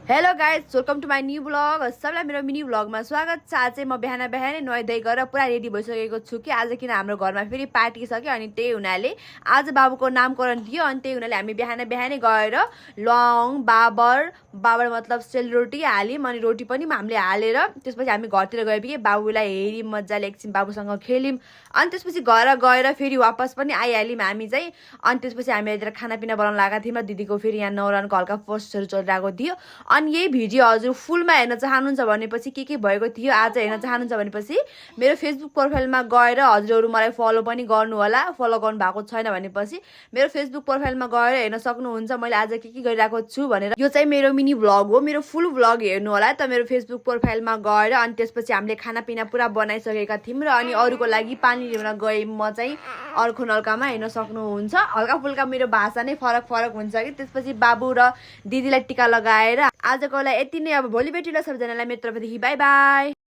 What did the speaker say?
Hello guys welcome to my new blog. सबैलाई मेरो mini ब्लगमा स्वागत छ। आज चाहिँ म बिहानै नुहाइधुवाइ गरेर पुरा रेडी भइसकेको छु कि आज किन हाम्रो घरमा फेरि पार्टी छ कि अनि त्यही हुनाले आज बाबुको नामकरण थियो अनि त्यही हुनाले हामी बिहानै गएर लङ बाबर मतलब सेलरोटी हाल्यौँ अनि रोटी पनि हामीले हालेर त्यसपछि हामी घरतिर गएँ कि बाबुलाई हेऱ्यौँ मजाले एकछिन बाबुसँग खेल्यौँ अनि त्यसपछि घर गएर फेरि वापस पनि आइहाल्यौँ हामी चाहिँ। अनि त्यसपछि हामी यता खानापिना बनाउन लागेका थियौँ र दिदीको फेरि यहाँ नौरानको हल्का पोस्टहरू चलिरहेको थियो। अनि यही भिडियो हजुर फुलमा हेर्न चाहनुहुन्छ भनेपछि के भएको थियो आज हेर्न चाहनुहुन्छ भनेपछि मेरो फेसबुक प्रोफाइलमा गएर हजुरहरू मलाई फलो पनि गर्नु होला। फलो गर्नु भएको छैन भनेपछि मेरो फेसबुक प्रोफाइलमा गएर हेर्न सक्नुहुन्छ मैले आज के गरिरहेको छु भनेर। यो चाहिँ मेरो मिनी भ्लग हो। मेरो फुल भ्लग हेर्नु होला त मेरो फेसबुक प्रोफाइलमा गएर। अनि त्यसपछि हामीले खानापिना पुरा बनाइसकेका थियौँ र अनि अरूको लागि पानी ल्याउन गएँ म चाहिँ अर्को नल्कामा हेर्न सक्नुहुन्छ। हल्का फुल्का मेरो भाषा नै फरक हुन्छ कि। त्यसपछि बाबु र दिदीलाई टिका लगाएर आजको लागि यति नै। अब भोलि भेटिला सबैजनालाई मेरो तर्फदेखि बाई बाई।